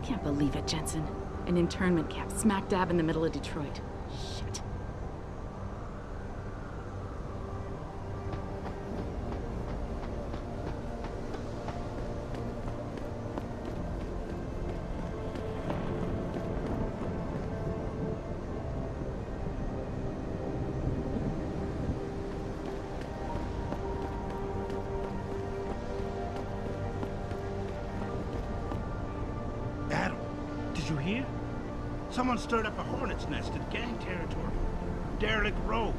Can't believe it, Jensen. An internment camp smack dab in the middle of Detroit. Shit. Did you hear? Someone stirred up a hornet's nest in gang territory. Derelict Road.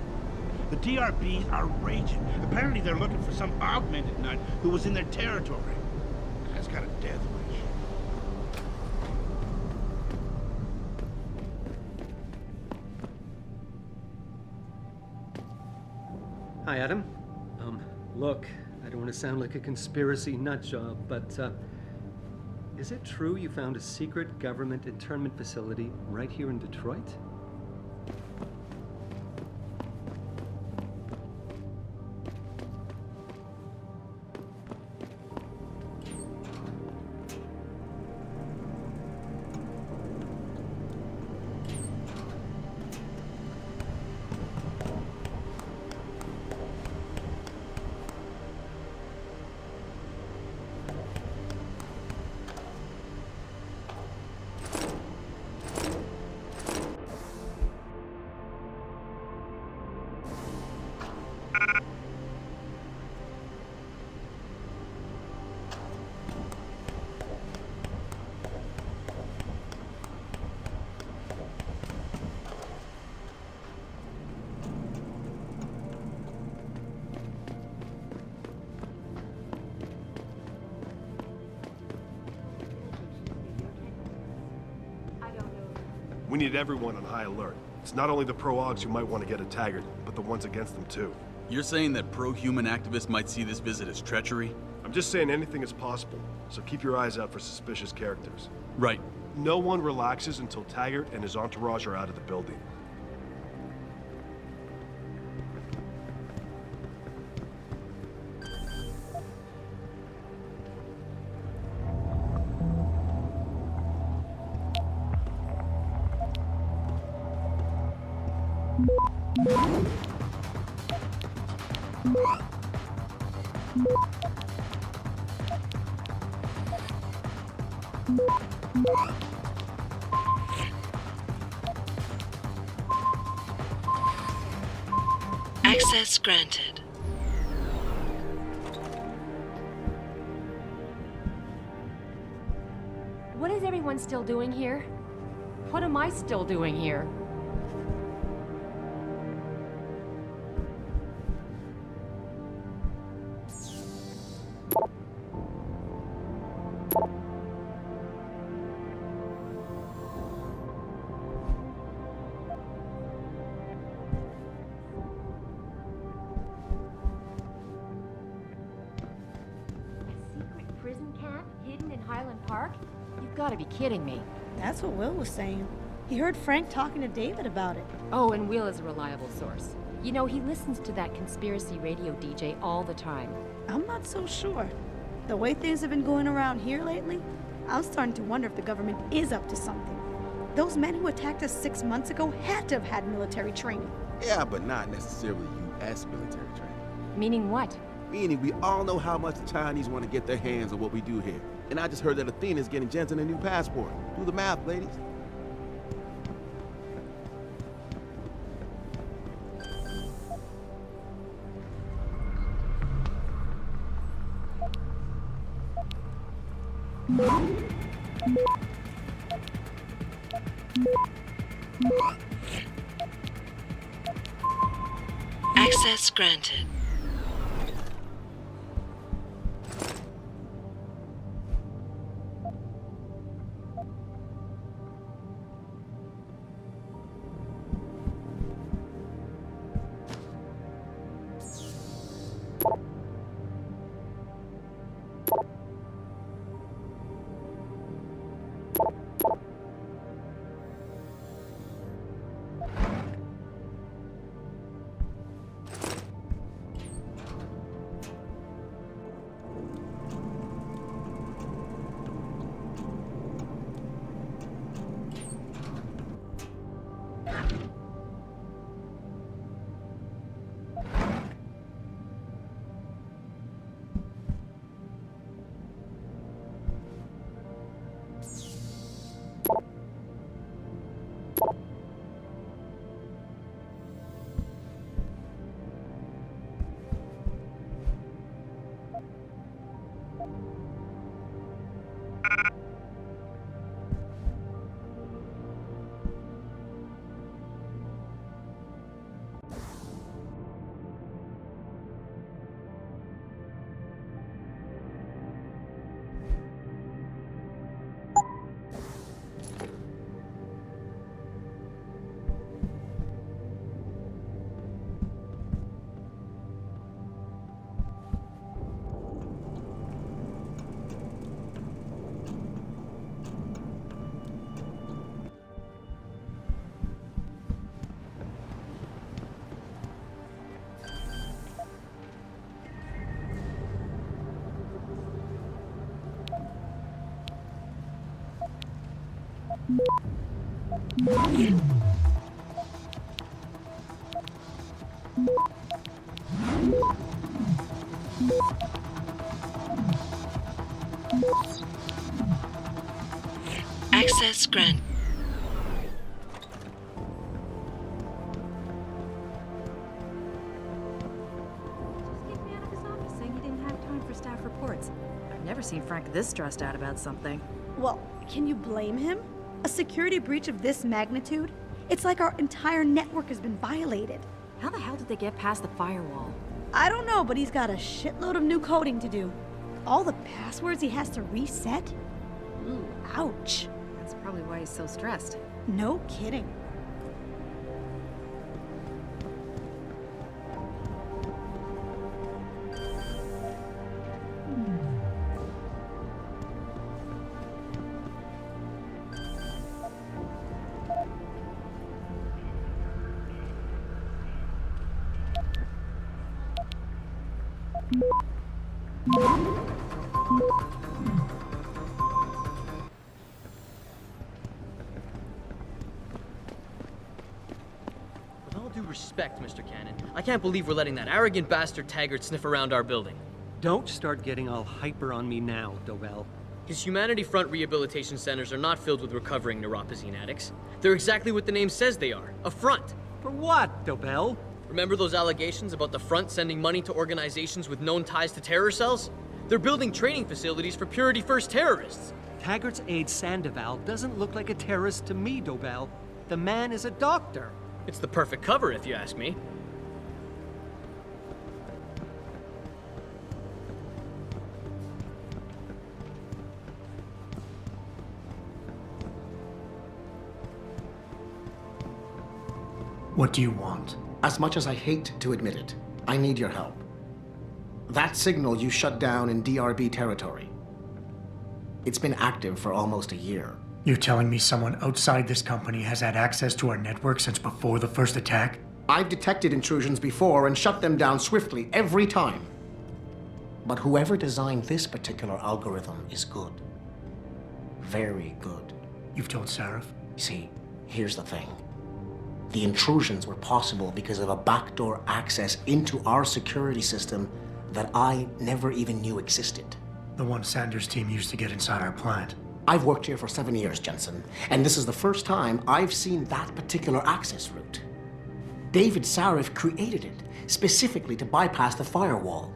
The DRBs are raging. Apparently they're looking for some augmented nut who was in their territory. Guy's got a death wish. Hi, Adam. Look, I don't want to sound like a conspiracy nut job, but, is it true you found a secret government internment facility right here in Detroit? We need everyone on high alert. It's not only the pro-augs who might want to get a Taggart, but the ones against them too. You're saying that pro-human activists might see this visit as treachery? I'm just saying anything is possible, so keep your eyes out for suspicious characters. Right. No one relaxes until Taggart and his entourage are out of the building. Access granted. What is everyone still doing here? What am I still doing here? Prison camp hidden in Highland Park? You've got to be kidding me. That's what Will was saying. He heard Frank talking to David about it. Oh, and Will is a reliable source. You know, he listens to that conspiracy radio DJ all the time. I'm not so sure. The way things have been going around here lately, I'm starting to wonder if the government is up to something. Those men who attacked us 6 months ago had to have had military training. Yeah, but not necessarily U.S. military training. Meaning what? Meaning we all know how much the Chinese want to get their hands on what we do here. And I just heard that Athena's getting Jensen a new passport. Do the math, ladies. Access granted. Access granted. Just kicked me out of his office saying he didn't have time for staff reports. I've never seen Frank this stressed out about something. Well, can you blame him? A security breach of this magnitude? It's like our entire network has been violated. How the hell did they get past the firewall? I don't know, but he's got a shitload of new coding to do. All the passwords he has to reset? Ooh, ouch. That's probably why he's so stressed. No kidding. With all due respect, Mr. Cannon, I can't believe we're letting that arrogant bastard Taggart sniff around our building. Don't start getting all hyper on me now, Dobell. His Humanity Front rehabilitation centers are not filled with recovering neuropozyne addicts. They're exactly what the name says they are, a front. For what, Dobell? Remember those allegations about the front sending money to organizations with known ties to terror cells? They're building training facilities for Purity First terrorists. Taggart's aide Sandoval doesn't look like a terrorist to me, Dobell. The man is a doctor. It's the perfect cover, if you ask me. What do you want? As much as I hate to admit it, I need your help. That signal you shut down in DRB territory. It's been active for almost a year. You're telling me someone outside this company has had access to our network since before the first attack? I've detected intrusions before and shut them down swiftly every time. But whoever designed this particular algorithm is good. Very good. You've told Sarif? See, here's the thing. The intrusions were possible because of a backdoor access into our security system that I never even knew existed. The one Sanders' team used to get inside our plant. I've worked here for 7 years, Jensen, and this is the first time I've seen that particular access route. David Sarif created it specifically to bypass the firewall.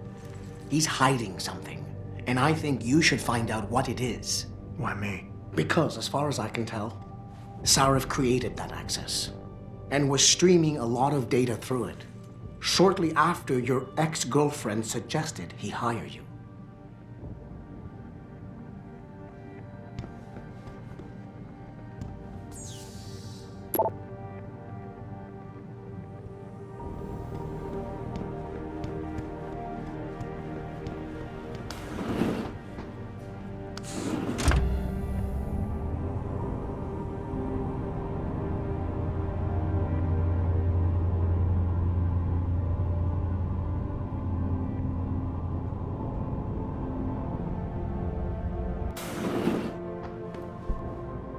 He's hiding something, and I think you should find out what it is. Why me? Because, as far as I can tell, Sarif created that access and was streaming a lot of data through it shortly after your ex-girlfriend suggested he hire you.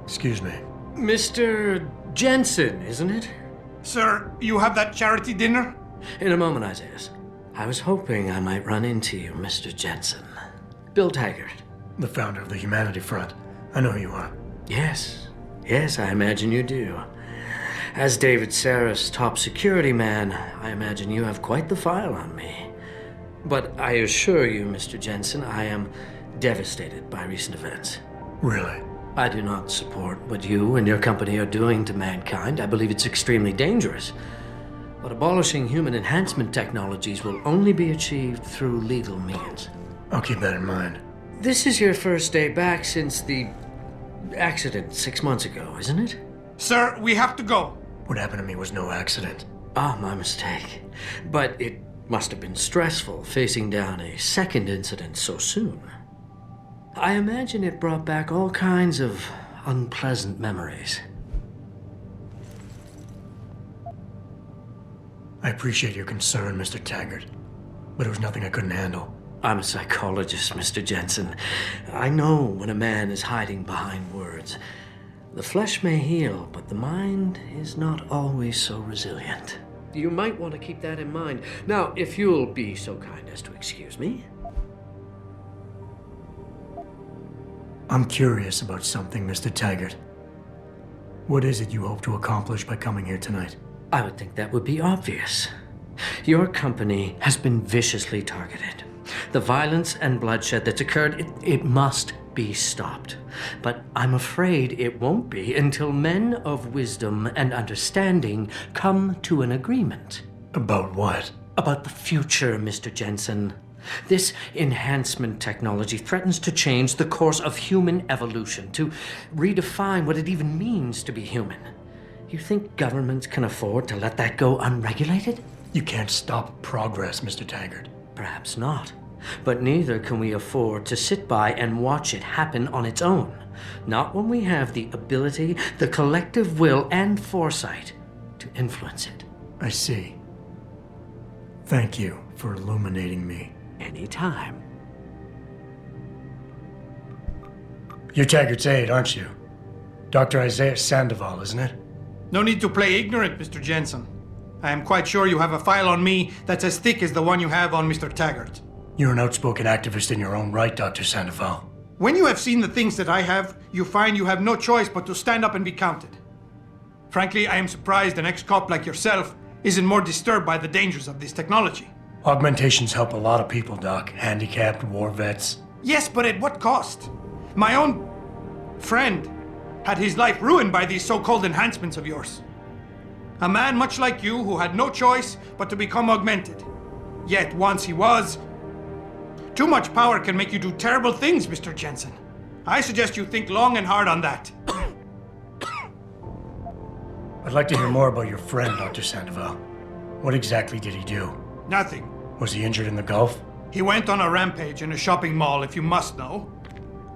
Excuse me. Mr. Jensen, isn't it? Sir, you have that charity dinner? In a moment, Isaias. I was hoping I might run into you, Mr. Jensen. Bill Taggart. The founder of the Humanity Front. I know who you are. Yes. Yes, I imagine you do. As David Sarif's top security man, I imagine you have quite the file on me. But I assure you, Mr. Jensen, I am devastated by recent events. Really? I do not support what you and your company are doing to mankind. I believe it's extremely dangerous. But abolishing human enhancement technologies will only be achieved through legal means. I'll keep that in mind. This is your first day back since the accident 6 months ago, isn't it? Sir, we have to go. What happened to me was no accident. Ah, my mistake. But it must have been stressful facing down a second incident so soon. I imagine it brought back all kinds of unpleasant memories. I appreciate your concern, Mr. Taggart, but it was nothing I couldn't handle. I'm a psychologist, Mr. Jensen. I know when a man is hiding behind words. The flesh may heal, but the mind is not always so resilient. You might want to keep that in mind. Now, if you'll be so kind as to excuse me. I'm curious about something, Mr. Taggart. What is it you hope to accomplish by coming here tonight? I would think that would be obvious. Your company has been viciously targeted. The violence and bloodshed that's occurred, it must be stopped. But I'm afraid it won't be until men of wisdom and understanding come to an agreement. About what? About the future, Mr. Jensen. This enhancement technology threatens to change the course of human evolution, to redefine what it even means to be human. You think governments can afford to let that go unregulated? You can't stop progress, Mr. Taggart. Perhaps not. But neither can we afford to sit by and watch it happen on its own. Not when we have the ability, the collective will, and foresight to influence it. I see. Thank you for illuminating me. Anytime. You're Taggart's aide, aren't you? Dr. Isaiah Sandoval, isn't it? No need to play ignorant, Mr. Jensen. I am quite sure you have a file on me that's as thick as the one you have on Mr. Taggart. You're an outspoken activist in your own right, Dr. Sandoval. When you have seen the things that I have, you find you have no choice but to stand up and be counted. Frankly, I am surprised an ex-cop like yourself isn't more disturbed by the dangers of this technology. Augmentations help a lot of people, Doc. Handicapped, war vets. Yes, but at what cost? My own friend had his life ruined by these so-called enhancements of yours. A man much like you who had no choice but to become augmented. Yet once he was, too much power can make you do terrible things, Mr. Jensen. I suggest you think long and hard on that. I'd like to hear more about your friend, Dr. Sandoval. What exactly did he do? Nothing. Was he injured in the Gulf? He went on a rampage in a shopping mall, if you must know,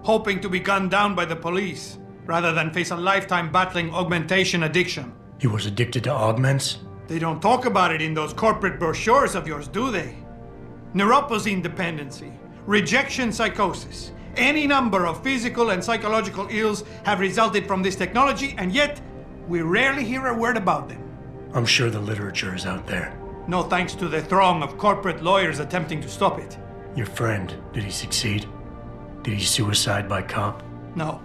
hoping to be gunned down by the police, rather than face a lifetime battling augmentation addiction. He was addicted to augments? They don't talk about it in those corporate brochures of yours, do they? Neuroposine dependency, rejection psychosis, any number of physical and psychological ills have resulted from this technology, and yet we rarely hear a word about them. I'm sure the literature is out there. No thanks to the throng of corporate lawyers attempting to stop it. Your friend, did he succeed? Did he suicide by cop? No.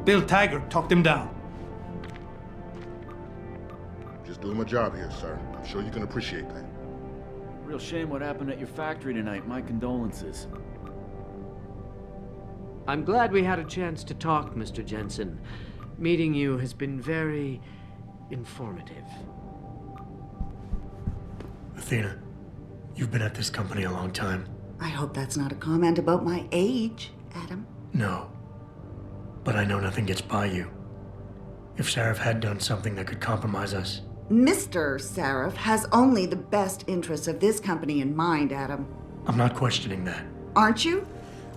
Bill Taggart talked him down. Just doing my job here, sir. I'm sure you can appreciate that. Real shame what happened at your factory tonight. My condolences. I'm glad we had a chance to talk, Mr. Jensen. Meeting you has been very informative. Athena, you've been at this company a long time. I hope that's not a comment about my age, Adam. No. But I know nothing gets by you. If Sarif had done something that could compromise us. Mr. Sarif has only the best interests of this company in mind, Adam. I'm not questioning that. Aren't you?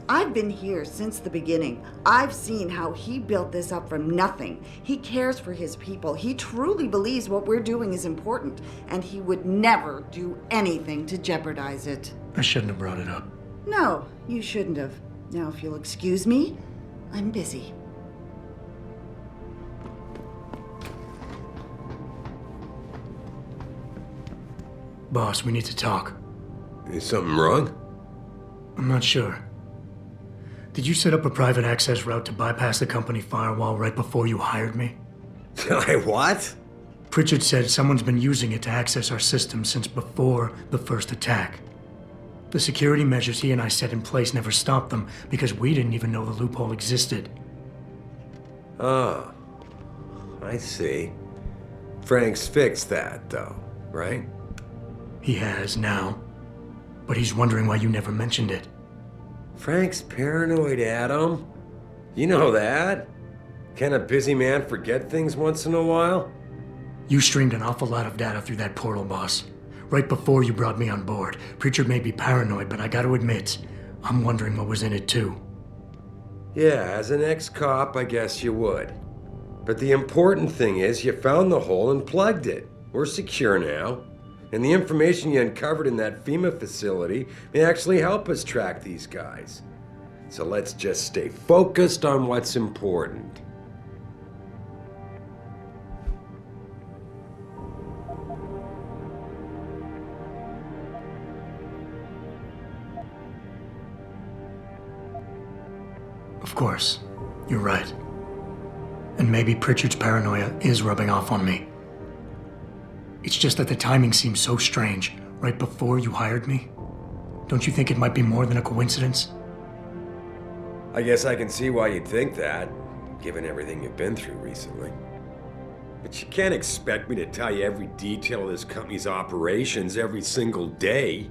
I've been here since the beginning. I've seen how he built this up from nothing. He cares for his people. He truly believes what we're doing is important, and he would never do anything to jeopardize it. I shouldn't have brought it up. No, you shouldn't have. Now, if you'll excuse me, I'm busy. Boss, we need to talk. Is something wrong? I'm not sure. Did you set up a private access route to bypass the company firewall right before you hired me? What? Pritchard said someone's been using it to access our system since before the first attack. The security measures he and I set in place never stopped them because we didn't even know the loophole existed. Oh, I see. Frank's fixed that, though, right? He has now, but he's wondering why you never mentioned it. Frank's paranoid, Adam. You know that. Can a busy man forget things once in a while? You streamed an awful lot of data through that portal, boss. Right before you brought me on board. Pritchard may be paranoid, but I gotta admit, I'm wondering what was in it too. Yeah, as an ex-cop, I guess you would. But the important thing is you found the hole and plugged it. We're secure now. And the information you uncovered in that FEMA facility may actually help us track these guys. So let's just stay focused on what's important. Of course, you're right. And maybe Pritchard's paranoia is rubbing off on me. It's just that the timing seems so strange, right before you hired me. Don't you think it might be more than a coincidence? I guess I can see why you'd think that, given everything you've been through recently. But you can't expect me to tell you every detail of this company's operations every single day.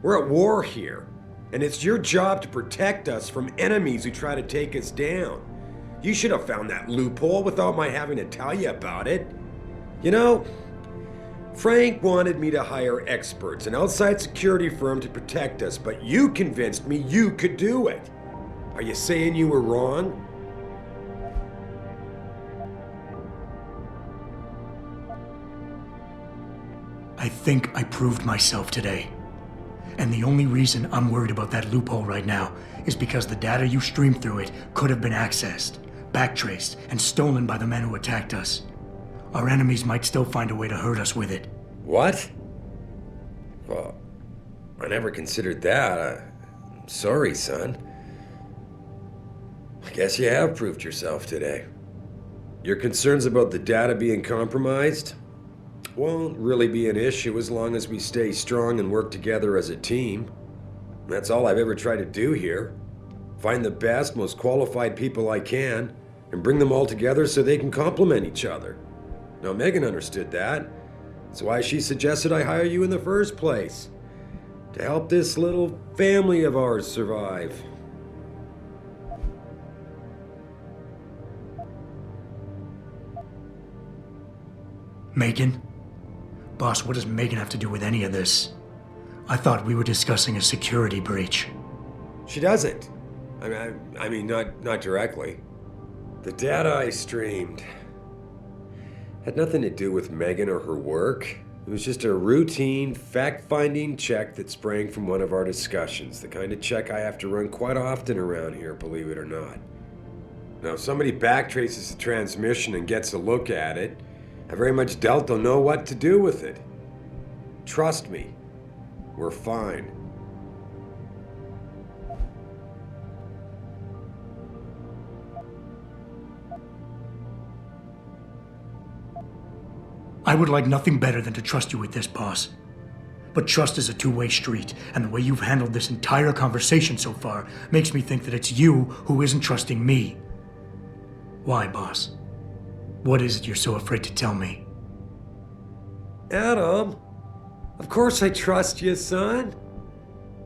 We're at war here, and it's your job to protect us from enemies who try to take us down. You should have found that loophole without my having to tell you about it. You know, Frank wanted me to hire experts, an outside security firm to protect us, but you convinced me you could do it. Are you saying you were wrong? I think I proved myself today. And the only reason I'm worried about that loophole right now is because the data you streamed through it could have been accessed, backtraced, and stolen by the men who attacked us. Our enemies might still find a way to hurt us with it. What? Well, I never considered that. I'm sorry, son. I guess you have proved yourself today. Your concerns about the data being compromised won't really be an issue as long as we stay strong and work together as a team. That's all I've ever tried to do here. Find the best, most qualified people I can, and bring them all together so they can complement each other. Now, Megan understood that. That's why she suggested I hire you in the first place. To help this little family of ours survive. Megan? Boss, what does Megan have to do with any of this? I thought we were discussing a security breach. She doesn't. I mean, not directly. The data I streamed had nothing to do with Megan or her work. It was just a routine, fact-finding check that sprang from one of our discussions. The kind of check I have to run quite often around here, believe it or not. Now, if somebody backtraces the transmission and gets a look at it, I very much doubt they'll know what to do with it. Trust me, we're fine. I would like nothing better than to trust you with this, boss. But trust is a two-way street, and the way you've handled this entire conversation so far makes me think that it's you who isn't trusting me. Why, boss? What is it you're so afraid to tell me? Adam, of course I trust you, son.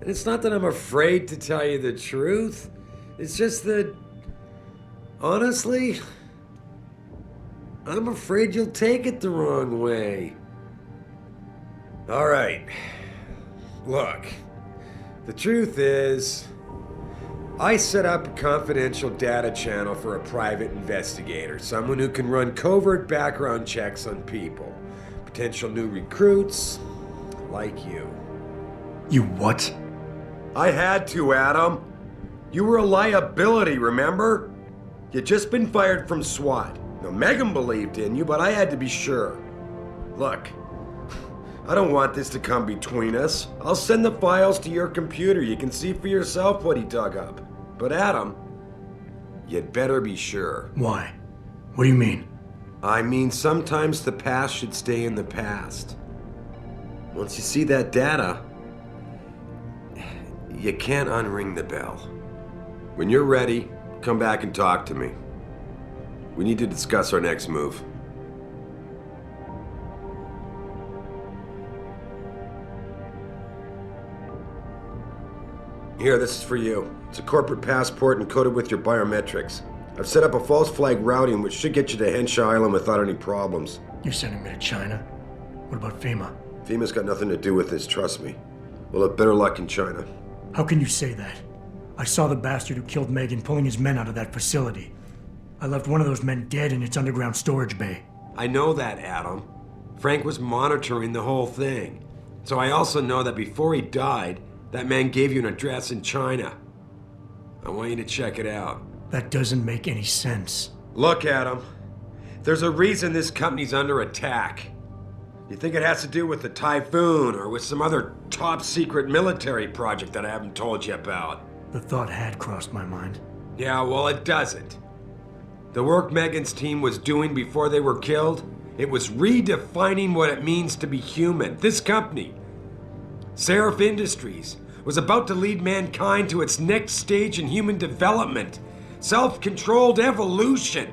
And it's not that I'm afraid to tell you the truth. It's just that, honestly, I'm afraid you'll take it the wrong way. All right. Look, the truth is, I set up a confidential data channel for a private investigator, someone who can run covert background checks on people, potential new recruits, like you. You what? I had to, Adam. You were a liability, remember? You'd just been fired from SWAT. Now, Megan believed in you, but I had to be sure. Look, I don't want this to come between us. I'll send the files to your computer. You can see for yourself what he dug up. But Adam, you'd better be sure. Why? What do you mean? I mean, sometimes the past should stay in the past. Once you see that data, you can't unring the bell. When you're ready, come back and talk to me. We need to discuss our next move. Here, this is for you. It's a corporate passport encoded with your biometrics. I've set up a false flag routing which should get you to Henshaw Island without any problems. You're sending me to China? What about FEMA? FEMA's got nothing to do with this, trust me. We'll have better luck in China. How can you say that? I saw the bastard who killed Megan pulling his men out of that facility. I left one of those men dead in its underground storage bay. I know that, Adam. Frank was monitoring the whole thing. So I also know that before he died, that man gave you an address in China. I want you to check it out. That doesn't make any sense. Look, Adam. There's a reason this company's under attack. You think it has to do with the Typhoon or with some other top secret military project that I haven't told you about? The thought had crossed my mind. Yeah, well, it doesn't. The work Megan's team was doing before they were killed, it was redefining what it means to be human. This company, Seraph Industries, was about to lead mankind to its next stage in human development. Self-controlled evolution.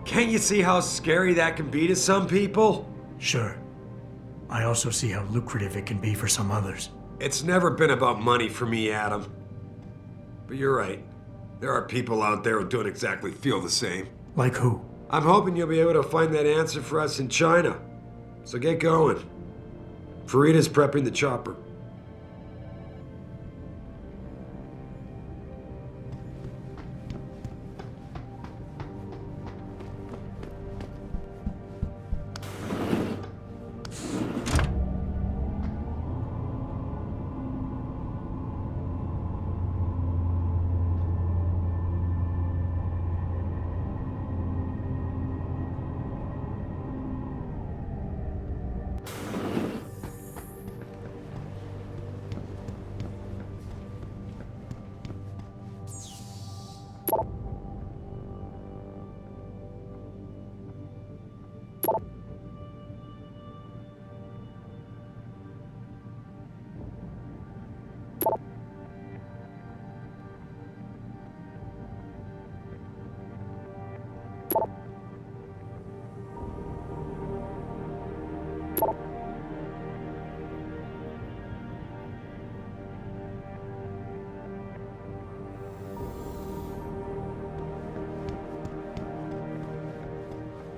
Can't you see how scary that can be to some people? Sure. I also see how lucrative it can be for some others. It's never been about money for me, Adam. But you're right. There are people out there who don't exactly feel the same. Like who? I'm hoping you'll be able to find that answer for us in China. So get going. Farida's prepping the chopper.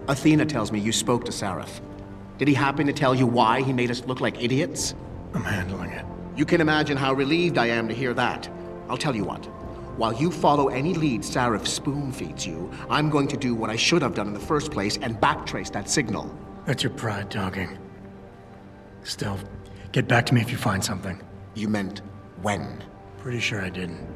Athena tells me you spoke to Seraph. Did he happen to tell you why he made us look like idiots? I'm handling it. You can imagine how relieved I am to hear that. I'll tell you what. While you follow any lead Seraph spoon-feeds you, I'm going to do what I should have done in the first place and backtrace that signal. That's your pride talking. Still, get back to me if you find something. You meant when? Pretty sure I didn't.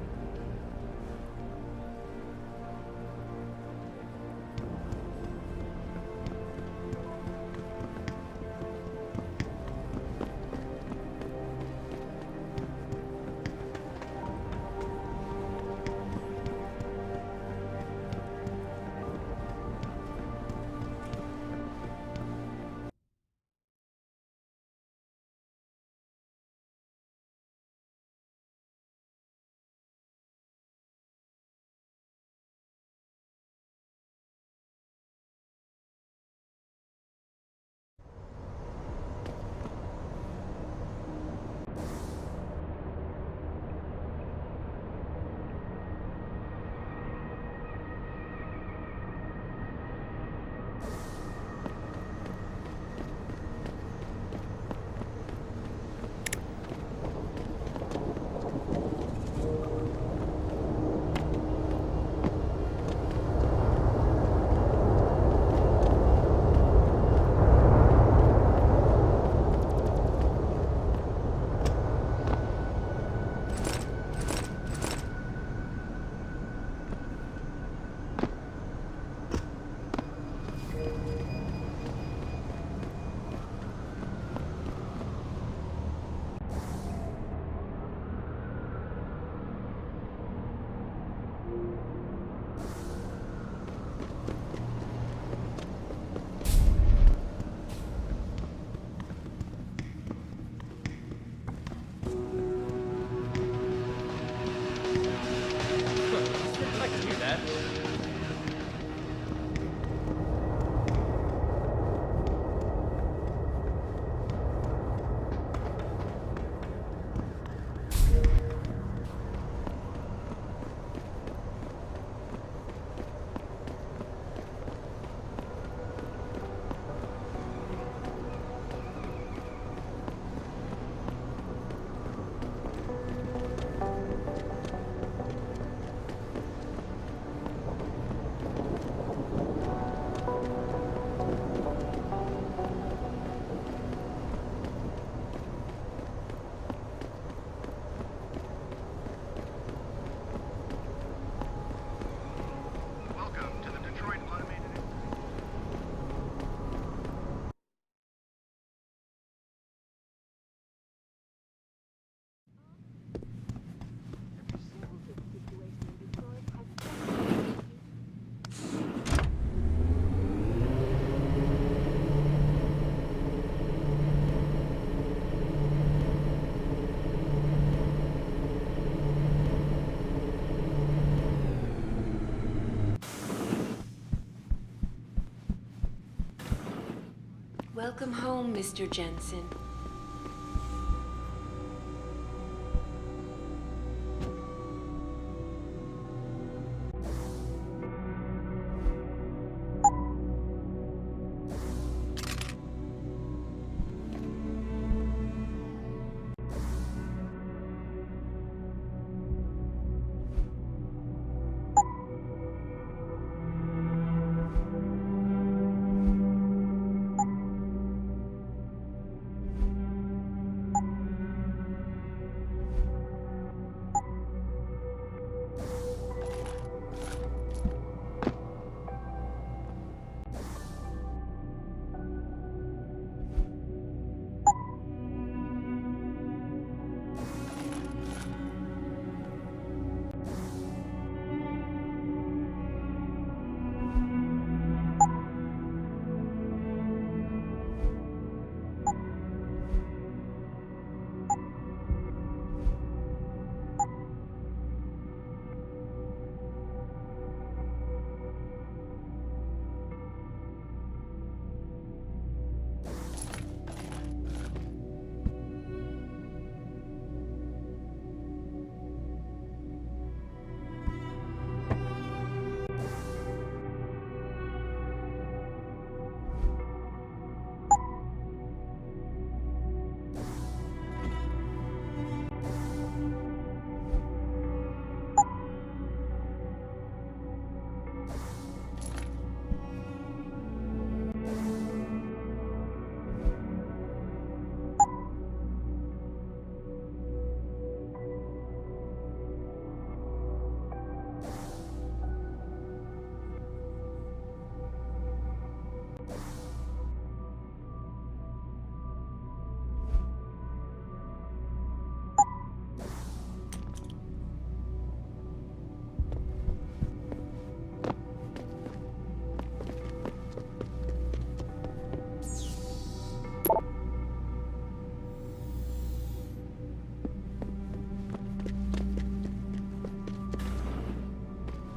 Welcome home, Mr. Jensen.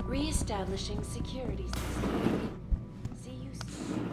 Re-establishing security system. See you soon.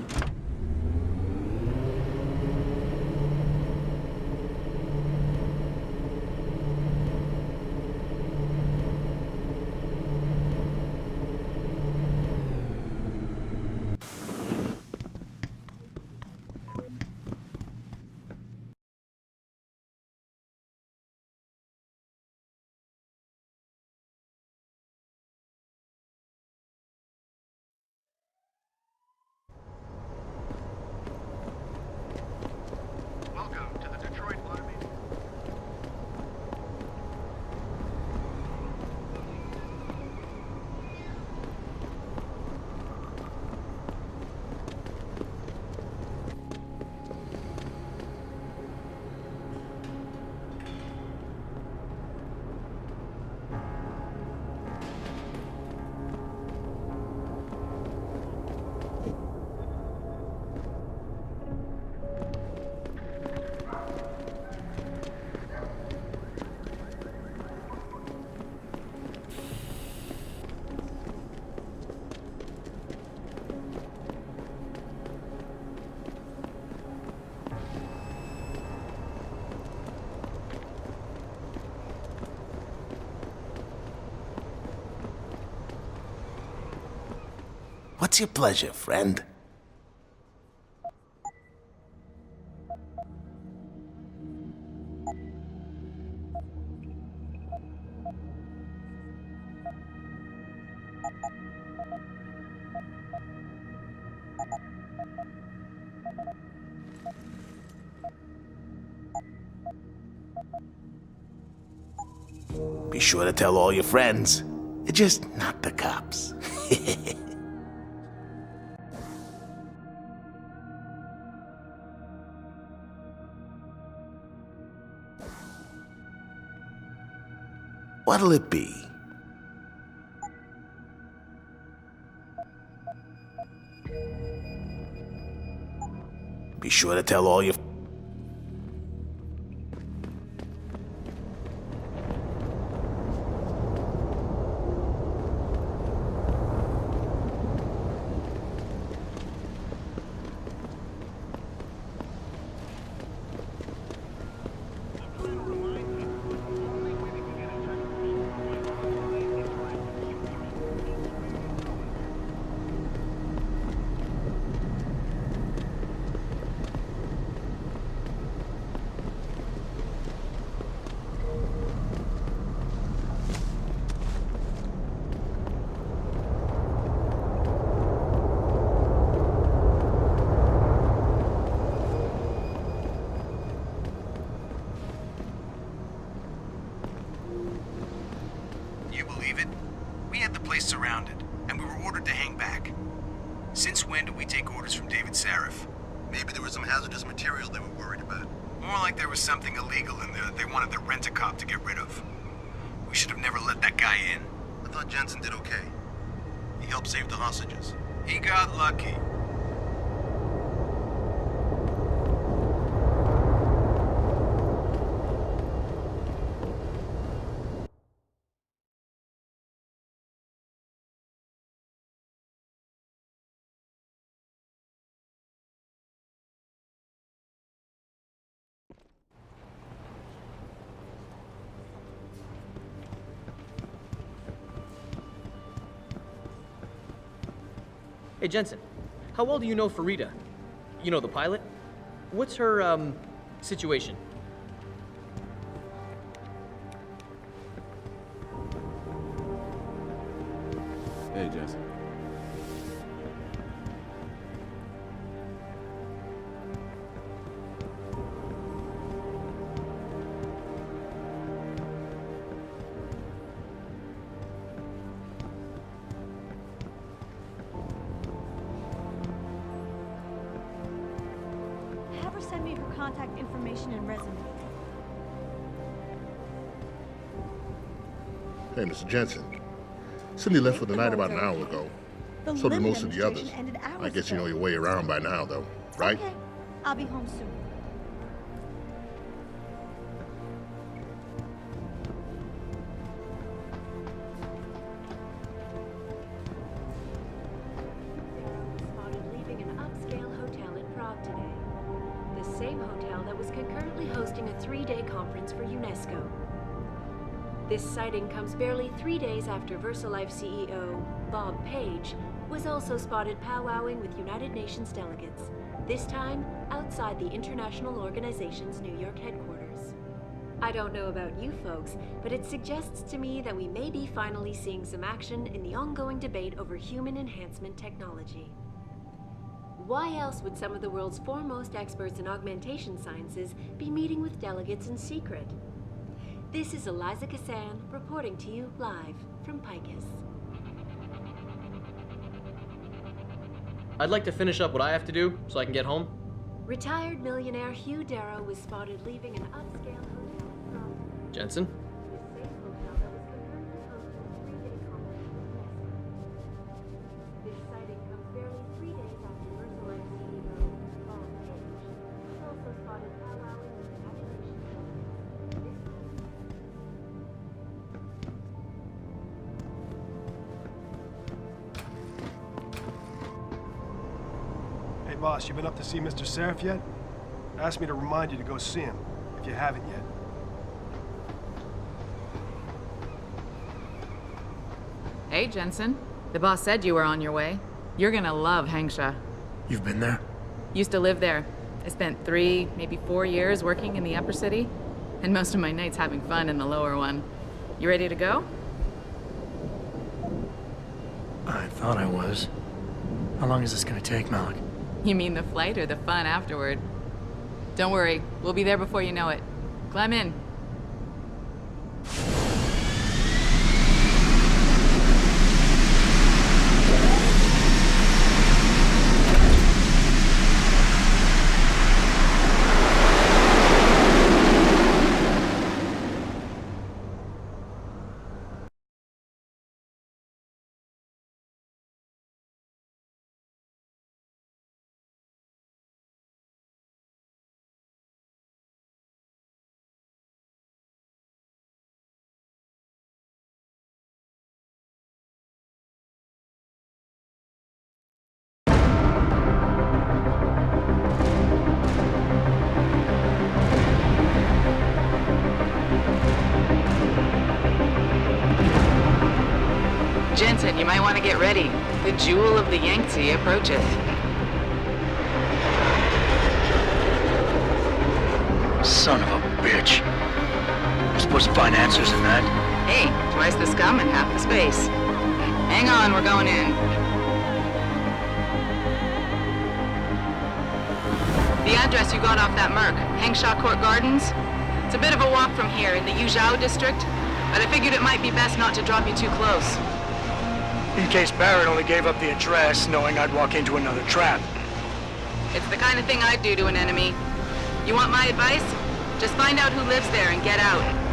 What's your pleasure, friend? Be sure to tell all your friends. Just not the cops. What'll it be? Be sure to tell all your... surrounded, and we were ordered to hang back. Since when do we take orders from David Sarif? Maybe there was some hazardous material they were worried about. More like there was something illegal in there that they wanted the rent-a-cop to get rid of. We should have never let that guy in. I thought Jensen did okay. He helped save the hostages. He got lucky. Hey, Jensen, how well do you know Farida? You know the pilot? What's her, situation? Hey, Jensen. Have her send me her contact information and resume. Hey, Mr. Jensen. Cindy left for the night about an hour ago. So did most of the others. I guess you know your way around by now, though, right? Okay, I'll be home soon. Spotted leaving an upscale hotel in Prague today. The same hotel that was concurrently hosting a 3-day conference for UNESCO. This sighting comes barely 3 days after VersaLife CEO Bob Page was also spotted powwowing with United Nations delegates, this time outside the international organization's New York headquarters. I don't know about you folks, but it suggests to me that we may be finally seeing some action in the ongoing debate over human enhancement technology. Why else would some of the world's foremost experts in augmentation sciences be meeting with delegates in secret? This is Eliza Kassan reporting to you live from Picus. I'd like to finish up what I have to do so I can get home. Retired millionaire Hugh Darrow was spotted leaving an upscale hotel in Prague. Jensen? The same hotel that was concurrently hosting a 3-day conference with UNESCO. This sighting comes barely 3 days after VersaLife CEO Bob Page was also spotted powwowing with United Nations delegates. Hey, boss, you been up to see Mr. Sarif yet? Asked me to remind you to go see him, if you haven't yet. Hey, Jensen. The boss said you were on your way. You're gonna love Hengsha. You've been there? Used to live there. I spent 3, maybe 4 years working in the upper city, and most of my nights having fun in the lower one. You ready to go? I thought I was. How long is this gonna take, Malik? You mean the flight or the fun afterward? Don't worry, we'll be there before you know it. Climb in. Jensen, you might want to get ready. The jewel of the Yangtze approaches. Son of a bitch. We're supposed to find answers in that. Hey, twice the scum and half the space. Hang on, we're going in. The address you got off that Merc, Hengsha Court Gardens. It's a bit of a walk from here in the Yuzhou district, but I figured it might be best not to drop you too close. In case Barrett only gave up the address, knowing I'd walk into another trap. It's the kind of thing I'd do to an enemy. You want my advice? Just find out who lives there and get out.